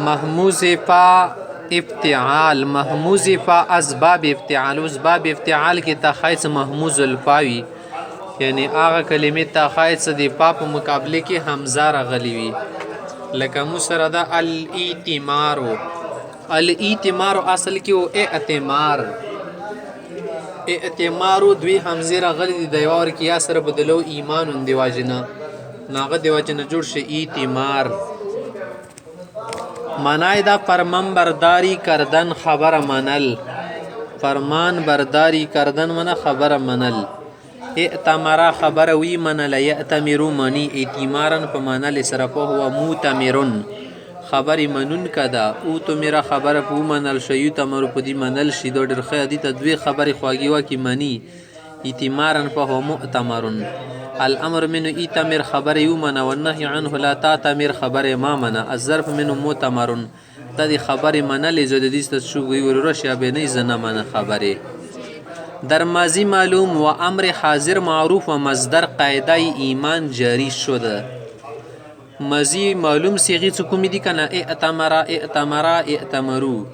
محموز فا افتعال، محموز فا اسباب افتعال. اوس باب افتعال کې تخایص محموز الفاوی، یعنی هغه کلمې تخایص د فا په مقابله کې حمزه راغلی وي. لکه مو سره دا الایتمارو، الایتمارو اصل کې او اعتمار، اعتمارو دوی حمزه راغلی دی د یو ور کې یا سره بدلو ایمانون دی واجنه ناغه دی واجنه جوړ شي ایتمار. معنی دا فرمان برداری کردن خبر منل، فرمان برداری کردن من خبر منل. ائتمرا خبر وی منل، یأتمرو منی ایتمارن په منل سره په هو موتمرن خبر منون کدا. او تو میرا خبر په منل شیو تمرو په دی منل شي د ډر خی د دوی خبر خواږي وا کی منی ایتمارن په هو مؤتمرن. الامر منه ایتمر خبر یو من والنهی عنه لا تعتمر خبر ما من. الظرف منه مؤتمرن د دې خبر منل زده دي ست شو وی ورشیا به نه زنه من خبره. در ماضی معلوم و امر حاضر معروف و مصدر قاعده ایمان جاری شده. ماضی معلوم صيغه څه کوم دي کنه ائتمرا ائتمرا ائتمرو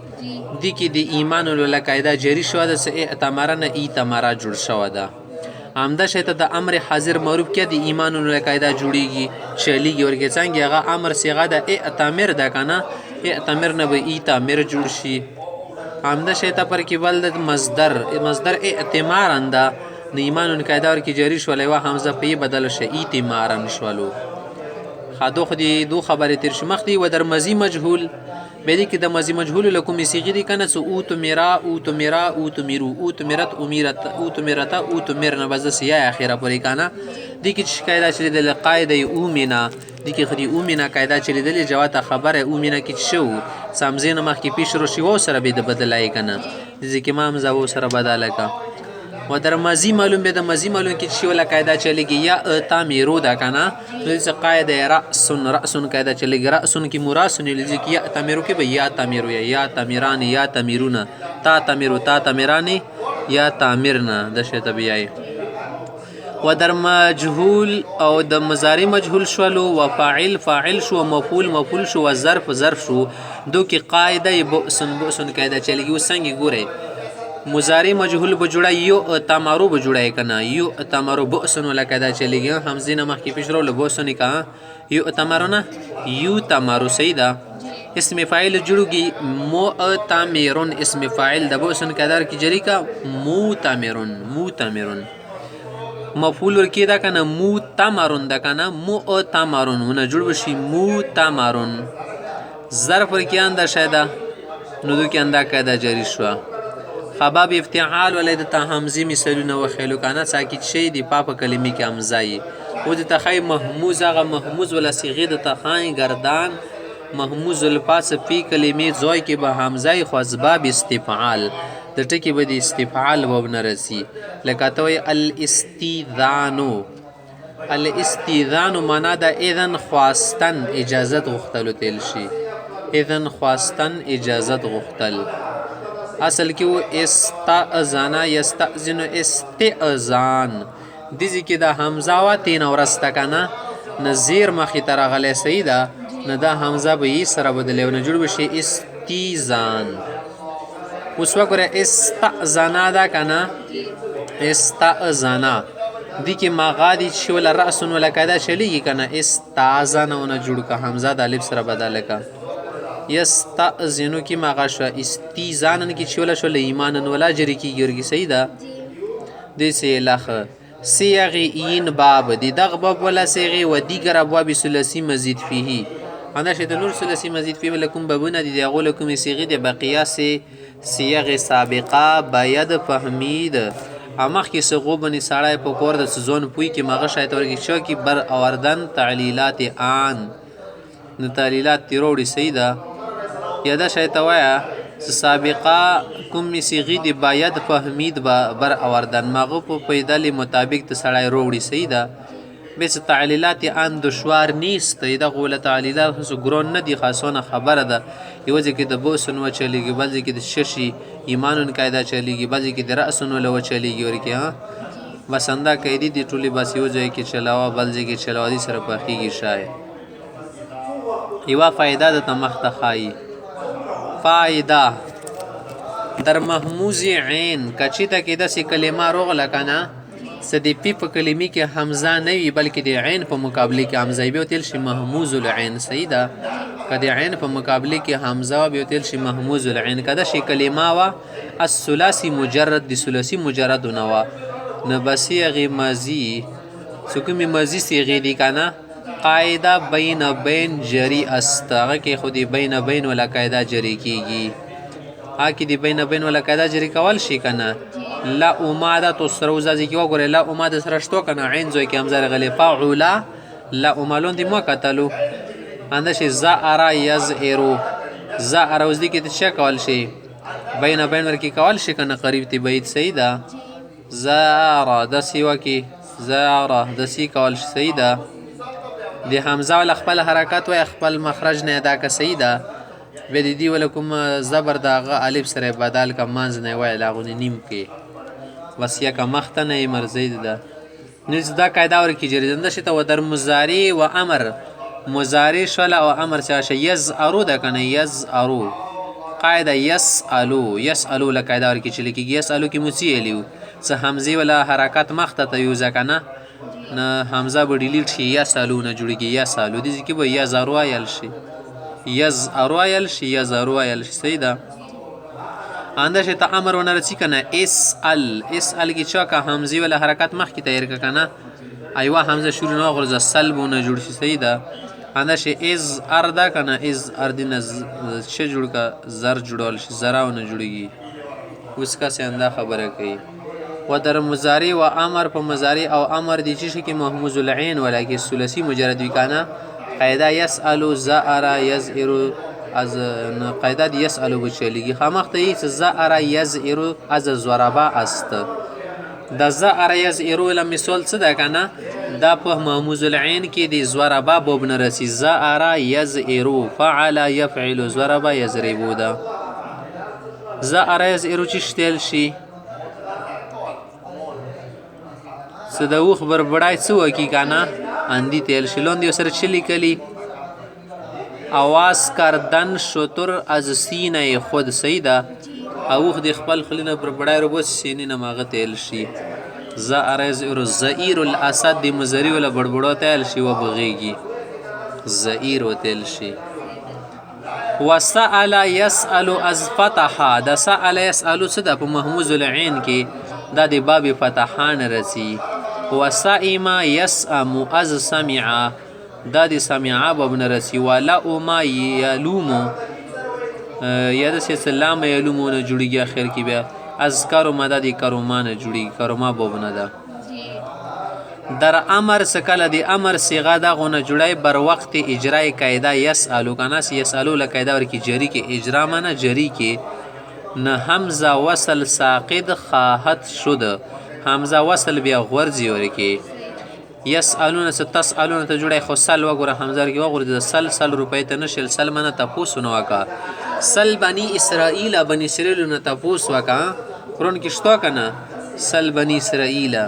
دي کې د ایمان ول قاعده جاری شو ده. س ائتمرا نه ایتمرا جوړ شو ده. عمده شته د امر حاضر معروف کې د ایمان ول قاعده جوړیږي چلیږي ورګه څنګه هغه امر صيغه د ائتمر ده کنه ائتمر نه به ایتمر جوړ شي. عمده شته پر کې بل د مصدر ائتمار انده د ایمان ول قاعده ور کې جاری شو لای و حمزه په بدل شي ایتمارن شولو. خادو خدي دو خبره تر شمخ دي. و در ماضی مجهول بلی کې د ماضی مجهول لکم صيغه دي کنه سو او تمرا او تمرا او تمرو او تمرت اميرت او تمرت او تمرنا بس یا اخره پرې کنه دي کې قاعده چې د قاعده اومنا دي کې خدي اومنا قاعده چې د جوات خبره اومنا کې شو سمزین مخ کې پیش رو شی و سره به د بدلای کنه ځکه ما هم زو سره بداله کا. و در ماضی معلوم به د ماضی معلوم کې شی ولا قاعده چلیږي یا تعمیرو دا کنه د قاعده رأس قاعده چلیږي رأس کې مراسن لږ یا تعمیرو کې به یا تعمیرو یا تعمیران یا تعمیرون تا تعمیرو تا تعمیران یا تعمیرنا د شته بیاي. و در مجهول او د مضارع مجهول شولو و فاعل فاعل شو مفعول مفعول شو و ظرف ظرف شو دو کې قاعده بؤسن قاعده چلیږي. وسنګ ګوره مضارع مجهول بجوړه یو تمارو بجوړه کنه یو تمارو بؤسن ولا قاعده چلیږي حمزه مخ کې پیش رو لبوسن کا یو تمارونه یو تمارو سیدا. اسم فاعل جوړږي مو تامرون اسم فاعل د بؤسن قدر کې جری کا مو تامرون مو تامرون. مفعول ورکی دا کنه مو تامرون دا کنه مو تامرون ونه جوړ وشي مو تامرون. ظرف ورکی انده شایدا نو دو کې انده قاعده جاری شو. خباب افتعال ولید ته حمزه مثالونه وخیلو کنه ساکت شي دی پاپ کلمې کې حمزه او د تخای محموز هغه محموز ولا صيغه د تخای گردان محموز الفاس فی کلمې زوی کې به حمزه خو اسباب استفعال د ټکی به د استفعال وب نرسي. لکه ته وی الاستیذانو الاستیذان معنا د اذن خواستن اجازت غختلو تل شي اذن خواستن اجازت غختل. اصل کې و استاذان یستاذن استئذان دځي کې د حمزه وا تین ورسته کنه نذیر مخې تر غلې سیدا نه دا حمزه به یې سره بدلې نه جوړ بشي استیزان. اوس وګوره استاذنا دا کنه استاذنا دي کې مغادي چې ولا راس ولا قاعده چلیږي کنه استاذنا نه جوړ کا حمزه د الف سره بدل کا. یستأذنو کی مغاشوا استیزانن کی چولا شول ایمانن ولا جری کی ګرګي سیدا د سی لخ صيغ این باب دی دغ باب ولا صيغ و دیگر ابواب ثلاثی مزید فيه انا شد نور ثلاثی مزید فيه لكم بابونه دی غول لكم صيغ دی بقیاس صيغ سابقه باید فهمید امخ کی سغو بنی سړای په کور د سزون پوی کی مغه شایت ورګي شو کی بر اوردن تعلیلات ان نو تعلیلات تیروړي سیدا یاده شایتوایا سابقه کوم صيغه دی باید فهمید بر اوردن مغه په پیدل مطابق ته سړی وروړي سیدا بس تعلیلات ان دشوار نیست دا غول تعلیلات خو ګرون نه دی خاصونه خبره ده یو ځکه د بوسن و چلیږي بل ځکه د ششي ایمانون قاعده چلیږي بل ځکه د راسن ولو چلیږي ورکه ها بسنده قیدی دی ټولی بس یو ځای کې چلاوه بل ځای کې چلاوه دي سره پخېږي شای یوه فایده د تمخته خایي فایده در محموز عین کچیته کې داسې کلمه روغله که نه څه د پی په کلمې کې حمزه نه وي بلکې د عین په مقابله کې حمزه وي بیا وتیل شي محموز العین صحیح ده که د عین په مقابله کې حمزه وه بیا وتیل شي محموز العین که داسې کلمه وه الثلاثي مجرد د ثلاثي مجردو نه وه نه بس هغې ماضي څه کومې ماضي صیغې دي که نه قاعده بین بین جری است هغه کې خو د بین بین ولا قاعده جری کیږي هغه کې د بین بین ولا قاعده جری کول شي که نه لا اماده تو سره وځي کې وګورئ لا اماده سره شتو که نه عین ځای کې همزه راغلی فعولا لا امالون دې مو کتلو همداسې زأره یزئرو زأره اوس دې کې ته څه کول شي بین بین ورکې کول شي که نه قریب تی بیت صحیح ده زأره داسې وکې زأره داسې کول شي صحیح ده د حمزه ولا خپل حرکت وای خپل مخرج نه ادا که صحیح ده بیا د دې ولا کوم زبر د هغه الف سره بدل که منځ نه وای لاغونې نیم کې بس یکه مخته نه یې مرضی ده نو دا قاعده ورکې جریدنده شي ته و در مضارع و امر مضارع شوله او امر څه شي یزارو ده که نه یزارو قاعده یسالو یسالو له قاعده ورکې چې لیکېږي یسالو کې مو څه ویلي وو څه حمزې ولا حرکت مخته ته یوځه که نه نه حمزه به ډیلیټ شي یا سالو نه جوړېږي یا سالو دې کې به یا زارو ویل شي یزارو ویل شي یا زارو ویل شي صحیح ده همداسې ته امر ونه رسي که نه اسال اسال کې چا که حمزې ولا حرکت مخکې تیر که که نه ایوه حمزه شروع نه وغورځه سلب ونه جوړ شي صحیح ده همداسې از ار ده که نه از ار دې نه څه جوړ که زر جوړول شي زره ونه جوړېږي اوس کسې همدا خبره کوي و در مضارع و امر په مضارع او امر دی چې شي کې محموز العین ولکه ثلاثي مجرد وي کنه قاعده يسأل زأر يزئر از قاعده يسأل بچلیږي خامخته یې زأر يزئر از ضربه است د زأر يزئر له مثال څه ده کنه دا په محموز العین کې د ضربه باب نه رسي زأر يزئر فعل يفعل ضربه يضرب ده زأر يزئر چې شتل شي څه د اوښ بربړای څه وکي که نه اندي تیل شي لاندې ورسره څه لیکلي آواز کردن شتر از سینه خود صحیح ده اوښ د خپل خولې نه بربړای روباسي سینې نه ماغه تیل شي زأر یزئر زئیر الاسد د مضارع ولا بړبړو تیل شي وبغیږي زئیر وتیل شي وسأل يسأل از فتح د سأل يسأل څه ده په محموز العین کې دا د باب فتحان رسی وسائم يسأم از سمع دا د سمع باب نه رسی ولؤم یلوم یا داسې سلام یلومو نه جوړېږي اخر کې بیا اذکارو مده د کروما نه جوړېږي کروما باب نه ده در امر سکله د امر صیغه دغه نه جوړی بر وقت اجرای قاعده یسألو کنه یسألو له قاعده ورکې جری کې اجرا منه جری کې نه حمزه وصل ساقط خواهد شد حمزه وصل بیا غورځي ورکې یسألون څه تسألون ته جوړی خو سل وګوره حمزه ورکې وغورځي سل روپۍ ته نشل سل منه تپوس ونه وکړه سل بني اسرائیل بني اسرائیلو نه تپوس وکړه قرآن کې شته که نه سل بني اسرائیل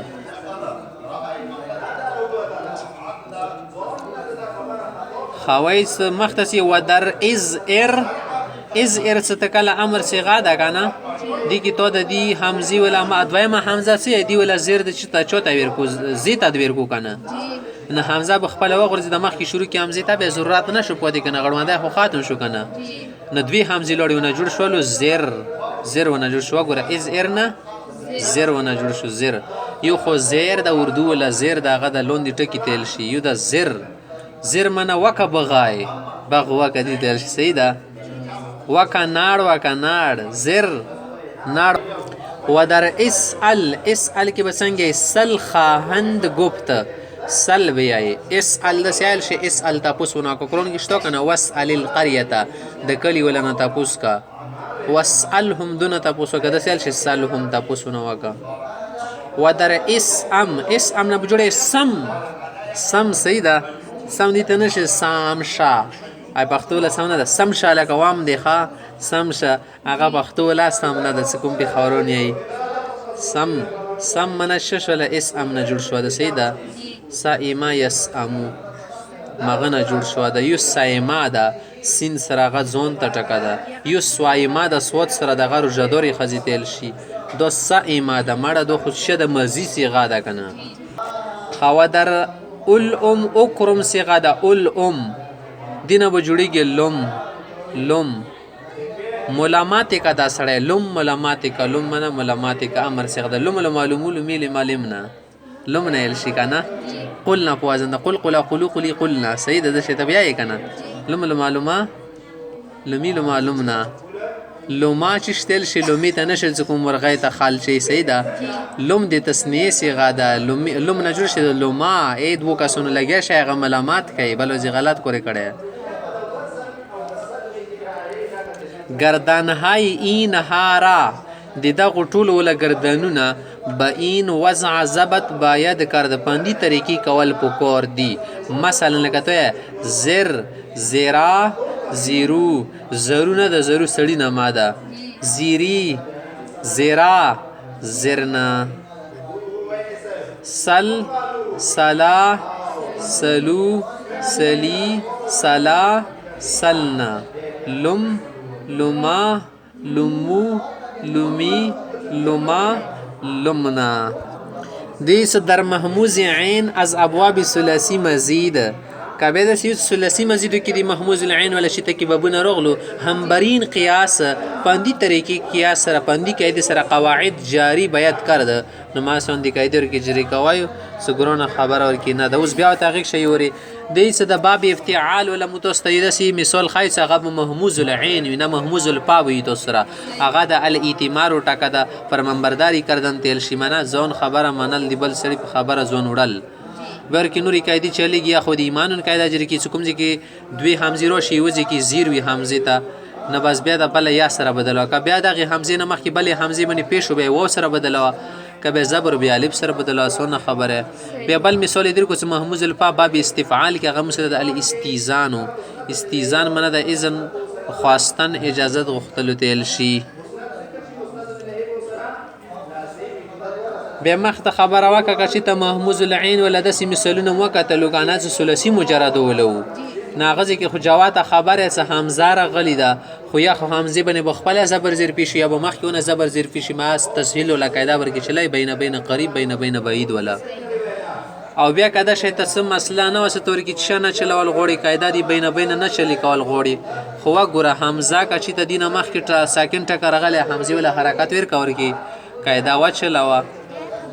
خوایس مختسی و در از ار څه ته کله امر صیغه ده که نه دې کې تو د دې حمزې ولا دویمه حمزه څه دې ولا زیر د چې ته چوته ویر کو زی تدبیر کو که نه نه حمزه به خپله وغورځي د مخکې شروع کې حمزې ته بیا ضرورت نه شو پاتې که نه غړوندی خو ختم شو که نه نه دوی حمزې لاړې ونه جوړ شولو زیر ونه جوړ شو وګوره از ار نه زیر ونه جوړ شو زیر یو خو زیر د اردو ولا زیر د هغه د لوندې ټکي تیل شي یو د زیر منه وکه بغای بغ وکه دې تیل شي صحیح ده وکه ناړ زر ناړ و در اسأل کې به څنګه سل خواهند گفت سل بیایي اسأل د سیال شي اسأل تپوس ونه که قرآن کې شته که نه واسأل القریته د کلي وله نه تپوس که واسألهم دونه تپوس وکه د سیال شي سلهم تپوس ونه وکه و در اسم نه به جوړی سم صحیح ده سم دې ته نه شي سامشه ای پښتو له سم نه ده سم شه لکه وام دی ښه سم شه هغه پښتو له سم نه ده څه کوم پېښورون یی سم منه شه شوله اسم نه جوړ شوه ده صحیح ده سائمه یسامو مغنه جوړ شو ده. یو سایما ده سین سره هغه ځون ته ټکه ده. یو سوایما د سوت سره دغه روژدورې ښځې تیل شي. دو سایما ده مړه دو خودشه د مزي صیغه ده که نه. خوا در الام اکرم صیغه ده. الام دینه به جوړېږي لم لم ملامات کا دا سړی لم ملامات کا لم منه ملامات کا امر صیغه ده. لم لمعلومو لمی لمالمنا لم نه یل شي که نه. قلنا په وزن ده قل قلا قلو قلی قلنا صحیح ده دشي ته بیا یې که نه. لم لمعلومه لمی لمعلومنا لما چې شتل شي لومې ته نه شل چې کوم مرغۍ ته خال شي صحیح ده. لم د تصنیې صیغه ده. لم نه جوړ شي لما ای دوو کسونو لګیا شي هغه ملامات کوي بل وځي غلط کورې کړی. گردنهای این هارا د دغو ټولو وله گردنونه به این وضع ضبط باید کرد پاندی طریقې کول پکار دي. مثلا لکه ته زر زیرا زیرو زرونه د زرو سړي نما ده. زیری زیرا زرنا سل سلا سلو سلی سلا سلنا لم لما لمو لمی لما لمنا. دیس در محموز عین از ابواب ثلاثی مزید که بیا داسې ثلاثي مزیدو کې د محموز العین ولا شي ته کې بابونه راغلو. همبرین قیاس پاندي طریقې قیاس سره پاندي قاعدې سره قواعد جاری باید کرد. نو ما سوندې قاعدې ورکې جری کوایو سګرونه خبره ورکې نه ده. اوس بیا ورته هغې شی ورې دی څه د باب افتعال ولا متستیده سي مثال ښایي څه هغه محموز العین وي نه محموز الپا وي تو سره هغه د الاتمار ټکه ده پر منبرداري کردن تیل شي منه ځون خبره منل دی بل سړي په خبره ځون وړل. برکې نورې قاعدې چلېږي یا خو د ایمانون قاعده جري کې چې کوم ځای کې دوې حمزې راشي یوه ځای کې زیر وي حمزې ته نه بس بیا د بله یا سره بدلوه که بیا دغې حمزې نه مخکې بلې حمزې باندې پېښ شو بیا یې واو سره بدلوه که بیا زبر بیا الف سره بدلوه څونه خبره. بیا بل مثال یې در کړو چې محموز الفا باب استفعال کې هغه مثل د الاستیزانو استیزان منه د اذن خواستن اجازت غوښتلو تیل شي. بیا مخته خبره وکړه که چې ته محموز العین ولا داسې مثالونه وکتلو که نه چې ثلاثي مجرد ولو نه هغه ځای کې خو جواته خبره څه حمزه راغلې ده خو یا خو حمزې باندې به خپله زبر زیر پېښي یا به مخکې ونه زبر زیر پېښي ما تسهیل ولا قاعده ورکې چلی بین بین قریب بین بین بعید ولا. او بیا که دا شی ته څه مسله نه وه څه طور کې چې شه نه چلول غواړي قاعده دي بین بین نه چلی کول غواړي خو وګوره حمزه که چې ته دې نه مخکې ساکن ټکه راغلی حمزې ولا حرکت ورکه ورکې قاعده وچلوه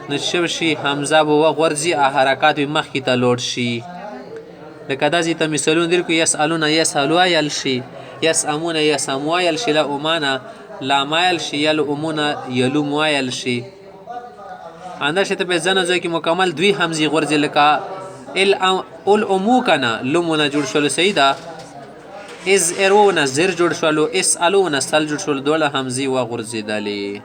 نو شو شي حمزه به وغورځي حرکات به مخکې ته لوړ شي. لکه داسې ته مثالونه در کړو یسألونه یسألو ویل شي یسأمونه یسأمو ویل شي لأمانه لام ویل شي یلؤمونه یلوم ویل شي. همدا شی ته به ځنه ځای کې مکمل دوی حمزې غورځي لکه الامو که نه لمونه جوړ شولو صحیح ده. از ارونه زر جوړ شولو اسألونه سل جوړ شولو دوله حمزې وغورځېدلې.